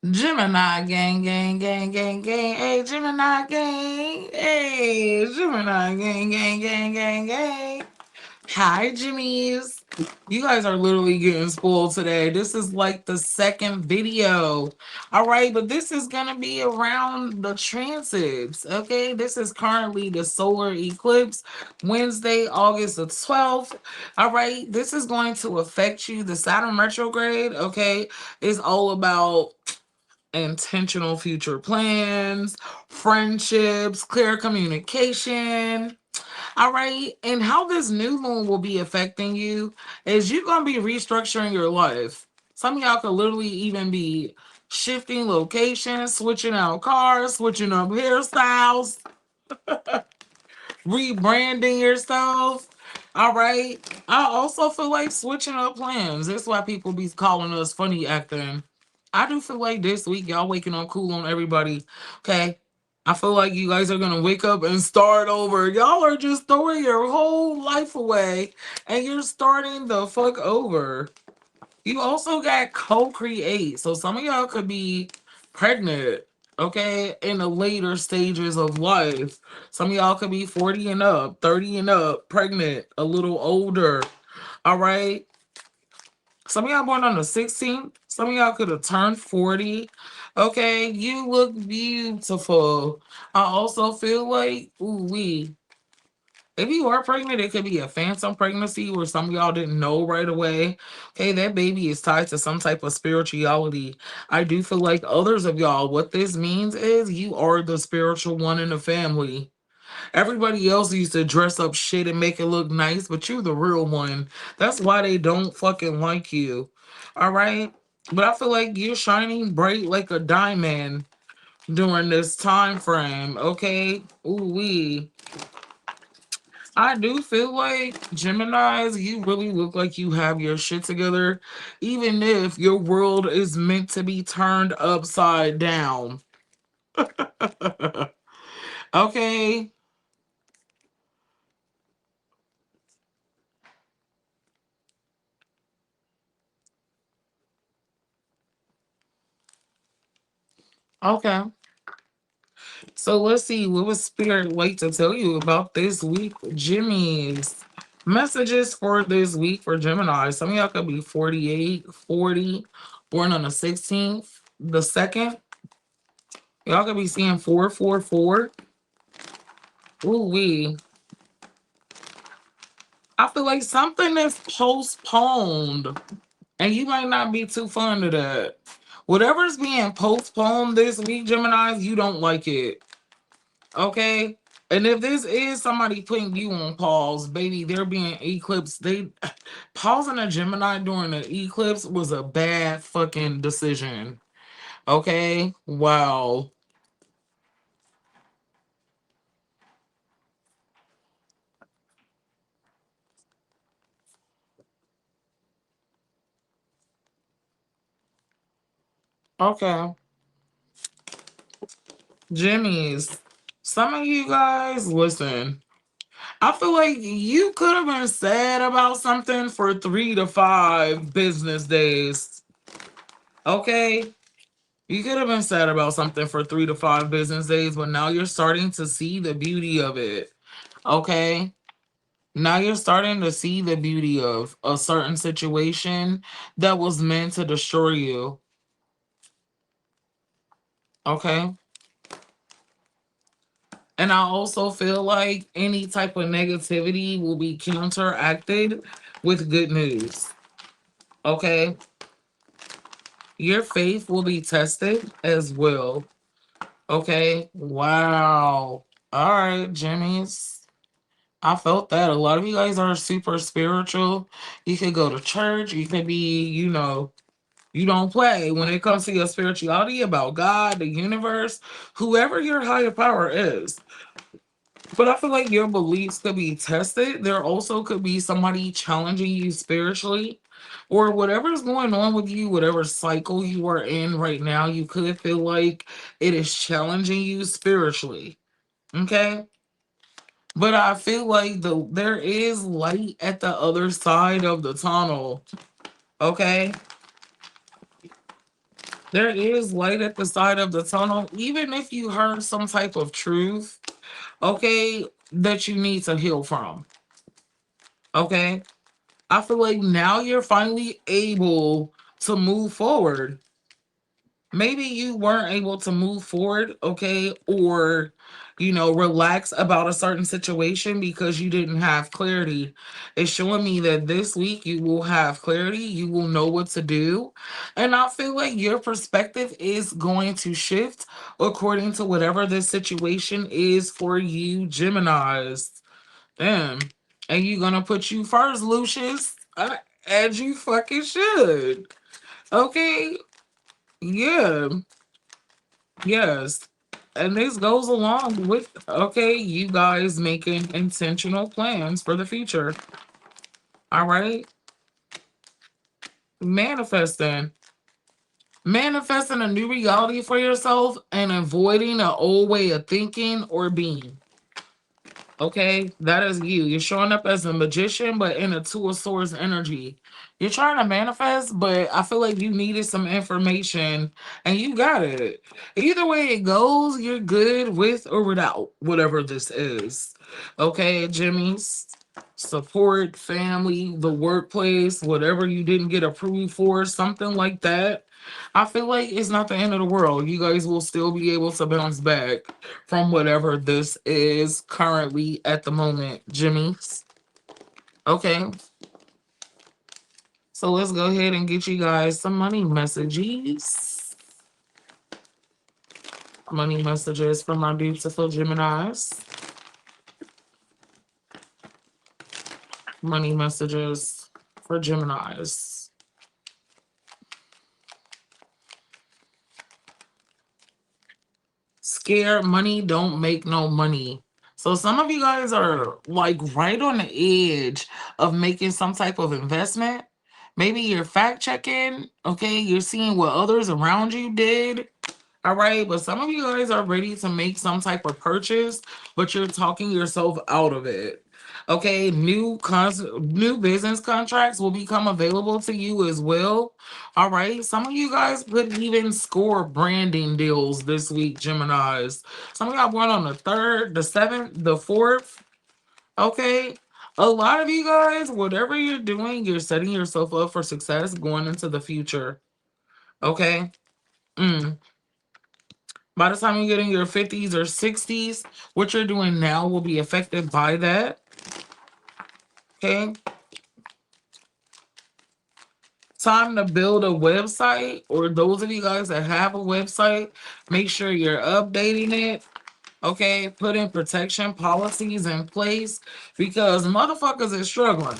Gemini gang, gang, gang, gang, gang. Hey, Gemini gang. Hey, Gemini gang, gang, gang, gang, gang. Hi, Jimmys. You guys are literally getting spoiled today. This is like the second video. All right, but this is going to be around the transits. Okay, this is currently the solar eclipse, Wednesday, August the 12th. All right, this is going to affect you. The Saturn retrograde, okay, is all about intentional future plans, friendships, clear communication. All right. And how this new moon will be affecting you is you're going to be restructuring your life. Some of y'all could literally even be shifting locations, switching out cars, switching up hairstyles, rebranding yourself. All right. I also feel like switching up plans. That's why people be calling us funny acting. I do feel like this week y'all waking up cool on everybody. Okay. I feel like you guys are gonna wake up and start over. Y'all are just throwing your whole life away and you're starting the fuck over. You also got co-create. So some of y'all could be pregnant, okay, in the later stages of life. Some of y'all could be 40 and up, 30 and up, pregnant, a little older. All right. Some of y'all born on the 16th. Some of y'all could have turned 40. Okay, you look beautiful. I also feel like, ooh, if you are pregnant, it could be a phantom pregnancy where some of y'all didn't know right away. Okay, that baby is tied to some type of spirituality. I do feel like others of y'all, what this means is you are the spiritual one in the family. Everybody else used to dress up shit and make it look nice, but you the real one. That's why they don't fucking like you. All right? But I feel like you're shining bright like a diamond during this time frame, okay? Ooh wee. I do feel like Geminis, you really look like you have your shit together, even if your world is meant to be turned upside down. Okay. Okay. So let's see what was Spirit like to tell you about this week, Jimmy's messages for this week for Gemini. Some of y'all could be 48, 40, born on the 16th, the 2nd. Y'all could be seeing 444. Ooh, wee. I feel like something is postponed, and you might not be too fond of that. Whatever's being postponed this week, Geminis, you don't like it. Okay? And if this is somebody putting you on pause, baby, they're being eclipsed. They pausing a Gemini during the eclipse was a bad fucking decision. Okay? Wow. Okay. Jimmy's. Some of you guys, listen. I feel like you could have been sad about something for 3 to 5 business days. Okay? You could have been sad about something for 3 to 5 business days, but now you're starting to see the beauty of it. Okay? Now you're starting to see the beauty of a certain situation that was meant to destroy you. Okay? And I also feel like any type of negativity will be counteracted with good news. Okay? Your faith will be tested as well. Okay? Wow. All right, Jimmy's. I felt that. A lot of you guys are super spiritual. You could go to church. You could be, you don't play when it comes to your spirituality about God, the universe, whoever your higher power is. But I feel like your beliefs could be tested. There also could be somebody challenging you spiritually, or whatever's going on with you, whatever cycle you are in right now, you could feel like it is challenging you spiritually. Okay? But I feel like there is light at the other side of the tunnel. Okay? There is light at the side of the tunnel, even if you heard some type of truth, okay, that you need to heal from. Okay. I feel like now you're finally able to move forward. Maybe you weren't able to move forward, okay, or relax about a certain situation because you didn't have clarity. It's showing me that this week you will have clarity, you will know what to do, and I feel like your perspective is going to shift according to whatever this situation is for you, Geminis. Damn. And you gonna put you first, Lucius, as you fucking should. Okay. Yeah. Yes. And this goes along with, okay, you guys making intentional plans for the future. All right. Manifesting. Manifesting a new reality for yourself and avoiding an old way of thinking or being. Okay, that is you. You're showing up as a magician, but in a two of swords energy. You're trying to manifest, but I feel like you needed some information and you got it. Either way it goes, you're good with or without whatever this is. Okay, Jimmy's support, family, the workplace, whatever you didn't get approved for, something like that. I feel like it's not the end of the world. You guys will still be able to bounce back from whatever this is currently at the moment, Jimmy's. Okay, so let's go ahead and get you guys some money messages. Money messages from my beautiful Geminis. Money messages for Geminis. Scared money don't make no money. So some of you guys are like right on the edge of making some type of investment. Maybe you're fact checking, okay? You're seeing what others around you did. All right, but some of you guys are ready to make some type of purchase, but you're talking yourself out of it. Okay, new business contracts will become available to you as well. All right, some of you guys could even score branding deals this week, Gemini's. Some of y'all born on the 3rd, the 7th, the 4th. Okay, a lot of you guys, whatever you're doing, you're setting yourself up for success going into the future. Okay. Mm. By the time you get in your 50s or 60s, what you're doing now will be affected by that. Okay. Time to build a website, or those of you guys that have a website, make sure you're updating it. Okay. Put in protection policies in place because motherfuckers is struggling.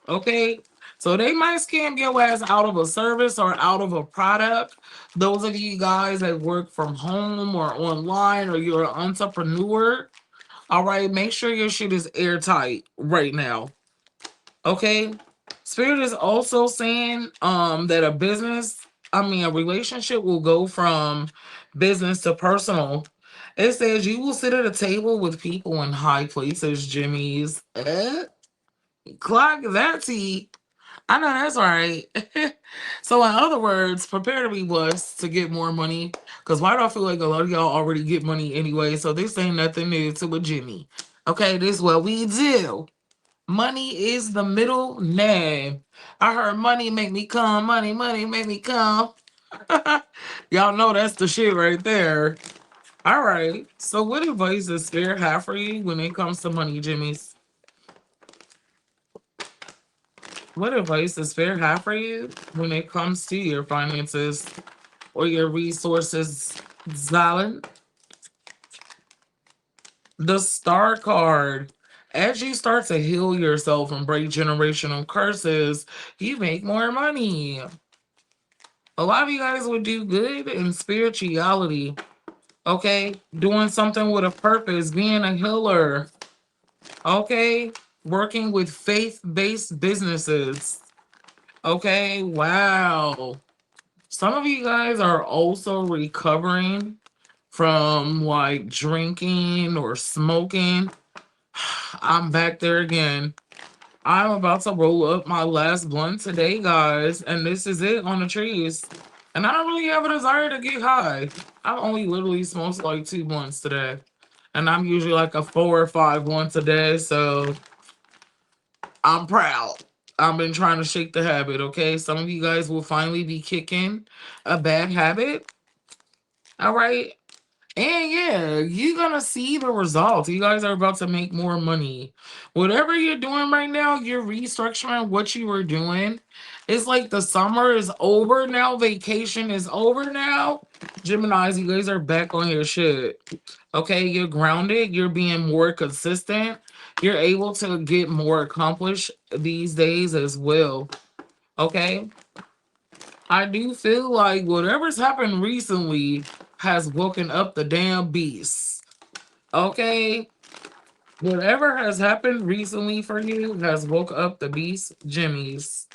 Okay. So they might scam your ass out of a service or out of a product. Those of you guys that work from home or online or you're an entrepreneur, all right, make sure your shit is airtight right now. Okay. Spirit is also saying that a relationship will go from business to personal. It says you will sit at a table with people in high places, Jimmy's. Clock that tea. I know that's right. So in other words, prepare to be blessed to get more money. Cause why do I feel like a lot of y'all already get money anyway? So this ain't nothing new to a Jimmy. Okay, this is what we do. Money is the middle name. I heard money make me come, money make me come. Y'all know that's the shit right there. All right. So what advice does Spirit have for you when it comes to money, Jimmy's? What advice does Spirit have for you when it comes to your finances or your resources, Zalin? The Star card. As you start to heal yourself and break generational curses, you make more money. A lot of you guys would do good in spirituality. Okay, doing something with a purpose, being a healer. Okay, working with faith-based businesses. Okay, wow. Some of you guys are also recovering from like drinking or smoking. I'm back there again. I'm about to roll up my last blunt today, guys, and this is it on the trees. And I don't really have a desire to get high. I've only literally smoked like 2 months today. And I'm usually like a 4 or 5 once a day. So I'm proud. I've been trying to shake the habit, okay? Some of you guys will finally be kicking a bad habit. All right. And yeah, you're gonna see the results. You guys are about to make more money. Whatever you're doing right now, you're restructuring what you were doing. It's like the summer is over now, vacation is over now. Geminis, you guys are back on your shit. Okay, you're grounded, you're being more consistent, you're able to get more accomplished these days as well. Okay, I do feel like whatever's happened recently has woken up the damn beast. Okay? Whatever has happened recently for you has woke up the beast, Jimmy's.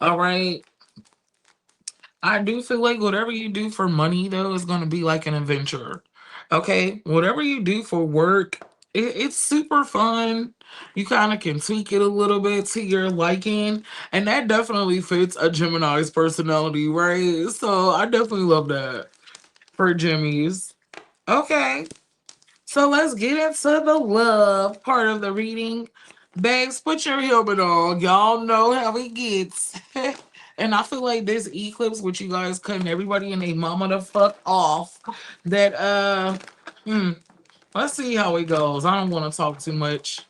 All right? I do feel like whatever you do for money, though, is going to be like an adventure. Okay? Whatever you do for work, it's super fun. You kind of can tweak it a little bit to your liking. And that definitely fits a Gemini's personality, right? So I definitely love that for Jimmy's. Okay. So let's get into the love part of the reading. Babes, put your helmet on. Y'all know how it gets. And I feel like this eclipse, which you guys cutting everybody and they mama the fuck off. That hmm, let's see how it goes. I don't want to talk too much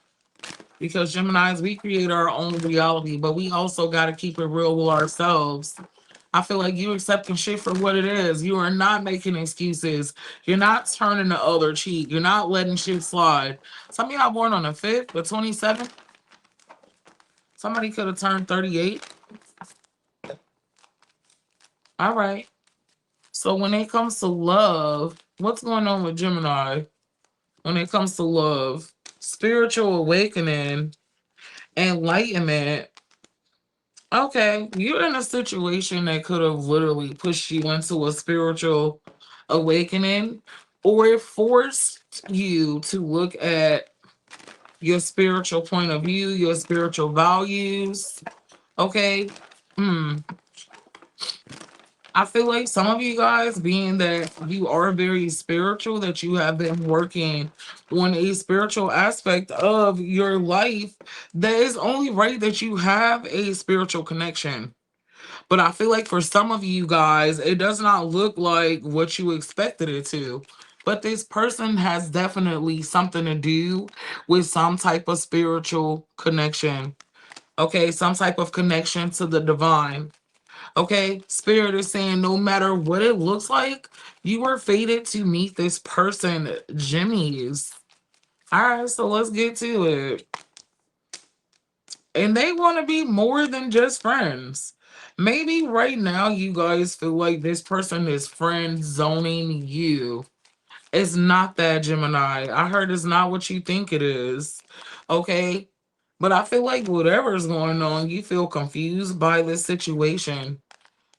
because Geminis, we create our own reality, but we also got to keep it real with ourselves. I feel like you accepting shit for what it is. You are not making excuses. You're not turning the other cheek. You're not letting shit slide. Some of y'all born on the 5th, the 27th. Somebody could have turned 38. All right. So when it comes to love, what's going on with Gemini? When it comes to love, spiritual awakening, enlightenment. Okay, you're in a situation that could have literally pushed you into a spiritual awakening, or it forced you to look at your spiritual point of view, your spiritual values. Okay. Hmm. I feel like some of you guys, being that you are very spiritual, that you have been working on a spiritual aspect of your life, that is only right that you have a spiritual connection. But I feel like for some of you guys, it does not look like what you expected it to. But this person has definitely something to do with some type of spiritual connection. Okay, some type of connection to the divine. Okay, Spirit is saying no matter what it looks like, you were fated to meet this person, Jimmy's. All right, so let's get to it. And they want to be more than just friends. Maybe right now you guys feel like this person is friend zoning you. It's not that, Gemini. I heard it's not what you think it is. Okay? But I feel like whatever's going on, you feel confused by this situation.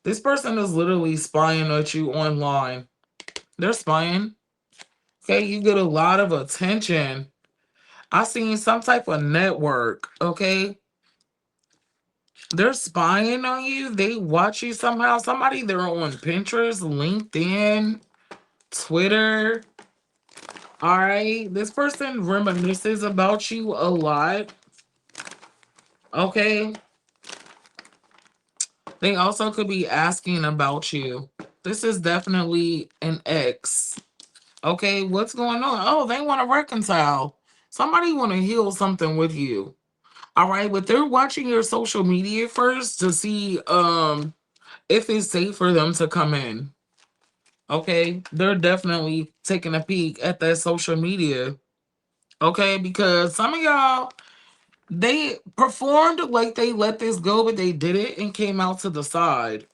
This person is literally spying at you online. They're spying. Okay, you get a lot of attention. I seen some type of network. Okay, they're spying on you. They watch you somehow. Somebody they're on Pinterest, LinkedIn, Twitter. All right. This person reminisces about you a lot. Okay. They also could be asking about you. This is definitely an ex. Okay. What's going on? Oh, they want to reconcile. Somebody want to heal something with you. All right. But they're watching your social media first to see if it's safe for them to come in. Okay, they're definitely taking a peek at that social media. Okay, because some of y'all they performed like they let this go, but they did it and came out to the side.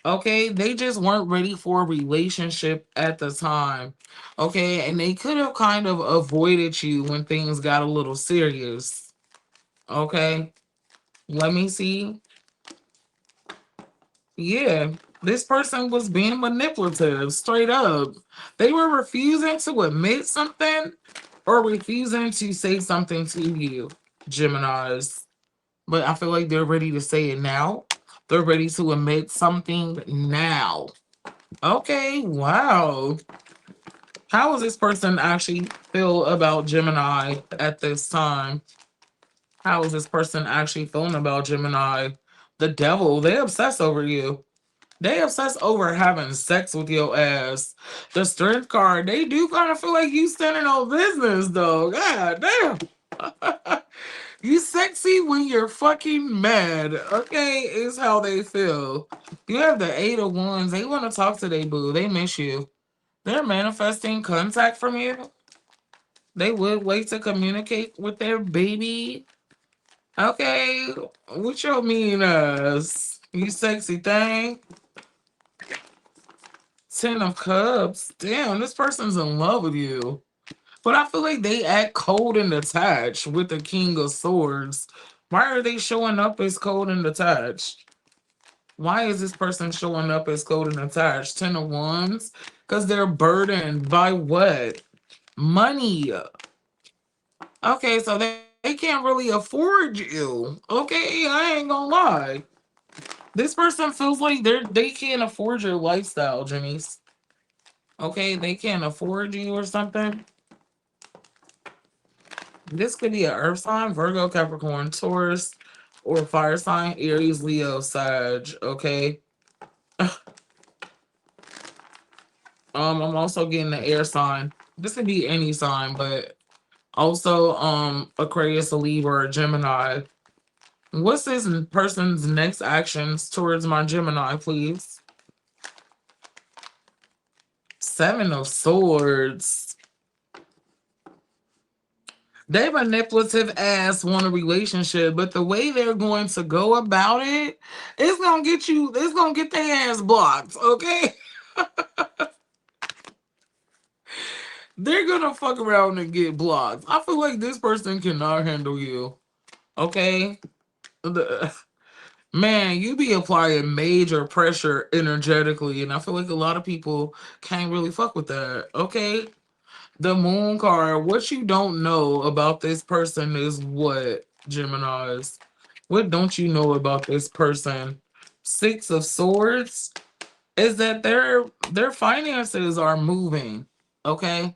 Okay, they just weren't ready for a relationship at the time. Okay, and they could have kind of avoided you when things got a little serious. Okay, let me see. Yeah, this person was being manipulative, straight up. They were refusing to admit something or refusing to say something to you, Geminis. But I feel like they're ready to say it now. They're ready to admit something now. Okay, wow. How does this person actually feel about Gemini at this time? How is this person actually feeling about Gemini? The devil, they obsess over you. They obsess over having sex with your ass. The strength card, they do kind of feel like you standing on business, though. God damn. You sexy when you're fucking mad. Okay, is how they feel. You have the 8 of Wands. They want to talk to their boo. They miss you. They're manifesting contact from you. They would wait to communicate with their baby. Okay, what your mean ass? You sexy thing. 10 of Cups. Damn, this person's in love with you. But I feel like they act cold and detached with the King of Swords. Why are they showing up as cold and detached? Why is this person showing up as cold and attached? 10 of Wands? Because they're burdened by what? Money. Okay, so they can't really afford you. Okay, I ain't gonna lie. This person feels like they can't afford your lifestyle, Jimmy's. Okay, they can't afford you or something. This could be an earth sign, Virgo, Capricorn, Taurus, or fire sign, Aries, Leo, Sag. Okay. I'm also getting the air sign. This could be any sign, but also Aquarius, a Libra, or Gemini. What's this person's next actions towards my Gemini, please? 7 of Swords. They manipulative ass want a relationship, but the way they're going to go about it, it's gonna get their ass blocked, okay? They're gonna fuck around and get blocked. I feel like this person cannot handle you. Okay? The, man, you be applying major pressure energetically, and I feel like a lot of people can't really fuck with that. Okay? The moon card, what you don't know about this person is what, Geminis? What don't you know about this person? 6 of Swords is that their finances are moving. Okay?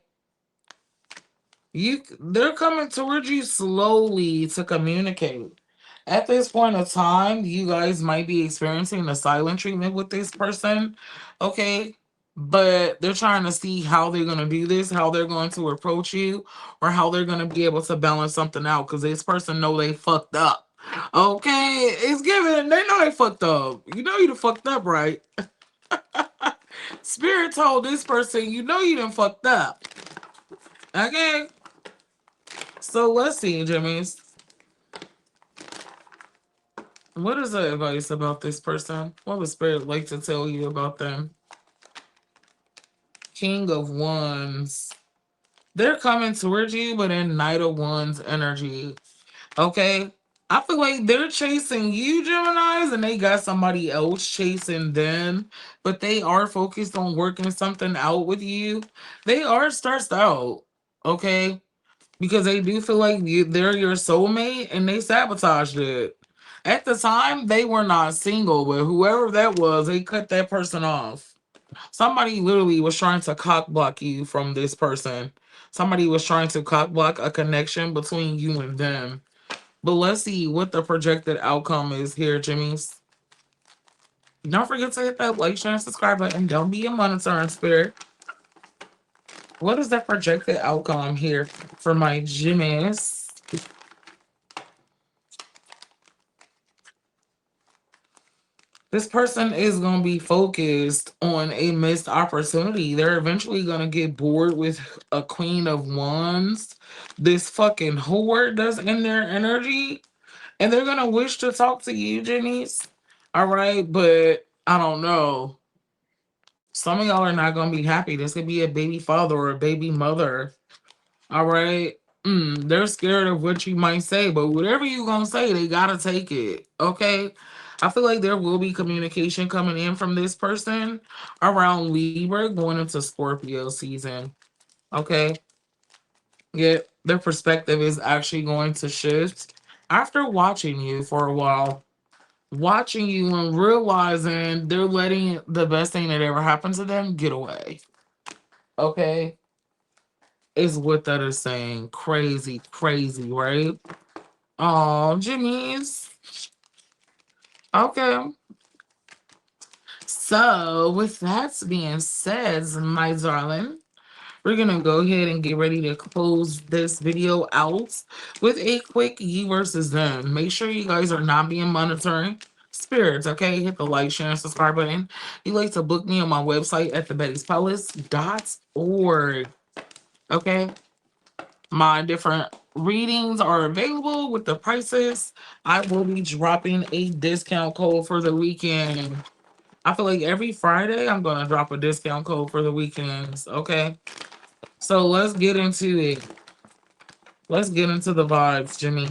They're coming towards you slowly to communicate. At this point of time, you guys might be experiencing the silent treatment with this person, okay? But they're trying to see how they're gonna do this, how they're going to approach you, or how they're gonna be able to balance something out. Because this person know they fucked up. Okay, it's given. They know they fucked up. You know you done fucked up, right? Spirit told this person, you know you done fucked up. Okay. So let's see, Jimmy's. What is the advice about this person? What would Spirit like to tell you about them? King of Wands. They're coming towards you, but in Knight of Wands energy. Okay? I feel like they're chasing you, Geminis, and they got somebody else chasing them, but they are focused on working something out with you. They are stressed out. Okay? Because they do feel like they're your soulmate and they sabotaged it. At the time, they were not single, but whoever that was, they cut that person off. Somebody literally was trying to cock block you from this person. Somebody was trying to cock block a connection between you and them. But let's see what the projected outcome is here, Jimmy's. Don't forget to hit that like, share, and subscribe button. Don't be a monitoring spirit. What is the projected outcome here for my Jimmy's? This person is going to be focused on a missed opportunity. They're eventually going to get bored with a Queen of Wands. This fucking whore that's in their energy. And they're going to wish to talk to you, Jenny's. All right. But I don't know. Some of y'all are not going to be happy. This could be a baby father or a baby mother. All right. They're scared of what you might say, but whatever you gonna say, they gotta take it. Okay. I feel like there will be communication coming in from this person around Libra going into Scorpio season. Okay. Yeah, their perspective is actually going to shift after watching you for a while. watching you and realizing they're letting the best thing that ever happened to them get away. Okay? Is what that is saying. Crazy, crazy, right? Oh, Jimmy's. Okay. So, with that being said, my darling, we're gonna go ahead and get ready to close this video out with a quick you versus them. Make sure you guys are not being monitoring spirits, okay? Hit the like, share, and subscribe button. You like to book me on my website at thebettyspalace.org, okay? My different readings are available with the prices. I will be dropping a discount code for the weekend. I feel like every Friday I'm gonna drop a discount code for the weekends. Okay. So let's get into it. Let's get into the vibes, Jimmy.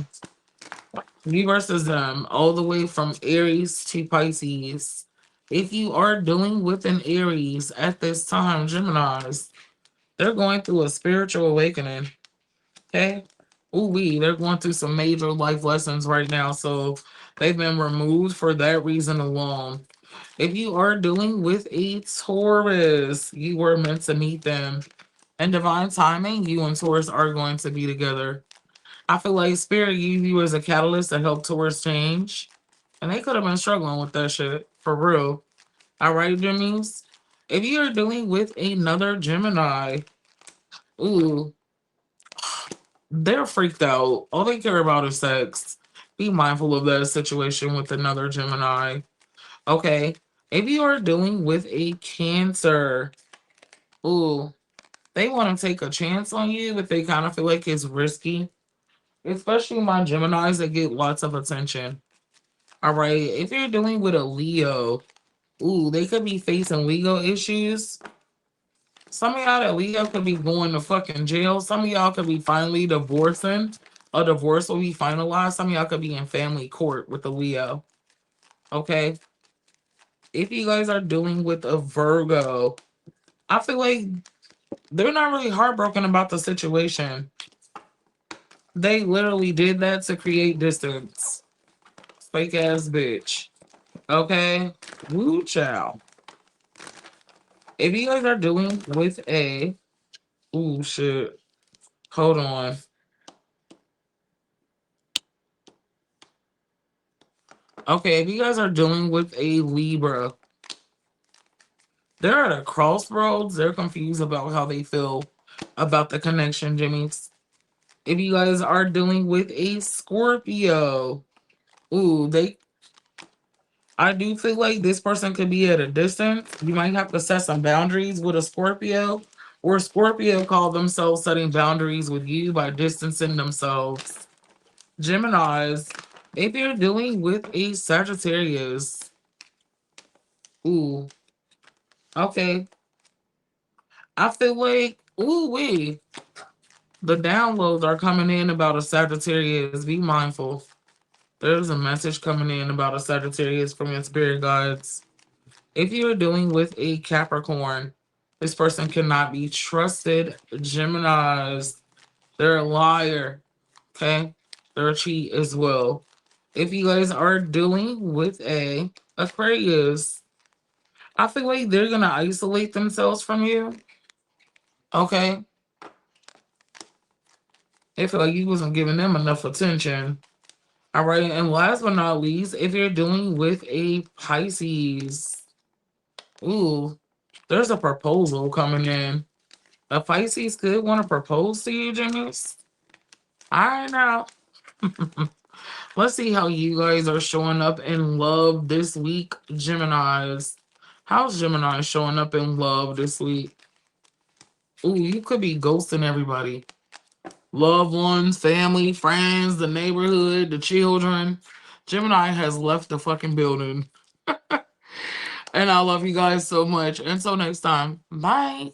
Me versus them, all the way from Aries to Pisces. If you are dealing with an Aries at this time, Geminis, they're going through a spiritual awakening. Okay. Ooh wee, they're going through some major life lessons right now. So they've been removed for that reason alone. If you are dealing with a Taurus, you were meant to meet them. And divine timing, you and Taurus are going to be together. I feel like Spirit used you as a catalyst to help Taurus change. And they could have been struggling with that shit. For real. All right, Jimmys? If you are dealing with another Gemini, ooh, they're freaked out. All they care about is sex. Be mindful of that situation with another Gemini. Okay. If you are dealing with a Cancer, ooh, they want to take a chance on you, but they kind of feel like it's risky. Especially my Geminis that get lots of attention. All right. If you're dealing with a Leo, ooh, they could be facing legal issues. Some of y'all that Leo could be going to fucking jail. Some of y'all could be finally divorcing. A divorce will be finalized. Some of y'all could be in family court with a Leo. Okay. If you guys are dealing with a Virgo, I feel like they're not really heartbroken about the situation. They literally did that to create distance. Fake ass bitch. Okay? Woo chow. If you guys are dealing with a... Ooh, shit. Hold on. Okay, if you guys are dealing with a Libra, they're at a crossroads. They're confused about how they feel about the connection, Jimmy's. If you guys are dealing with a Scorpio, ooh, I do feel like this person could be at a distance. You might have to set some boundaries with a Scorpio, or Scorpio call themselves setting boundaries with you by distancing themselves. Geminis, if you're dealing with a Sagittarius, ooh, okay. I feel like, ooh, the downloads are coming in about a Sagittarius. Be mindful. There's a message coming in about a Sagittarius from your spirit guides. If you're dealing with a Capricorn, this person cannot be trusted. Geminis, they're a liar. Okay? They're a cheat as well. If you guys are dealing with a Aquarius, I feel like they're gonna isolate themselves from you. Okay? They feel like you wasn't giving them enough attention. All right, and last but not least, if you're dealing with a Pisces, ooh, there's a proposal coming in. A Pisces could want to propose to you, Jimmys. I know. Let's see how you guys are showing up in love this week, Geminis. How's Gemini showing up in love this week? Ooh, you could be ghosting everybody. Loved ones, family, friends, the neighborhood, the children. Gemini has left the fucking building. And I love you guys so much. Until next time, bye.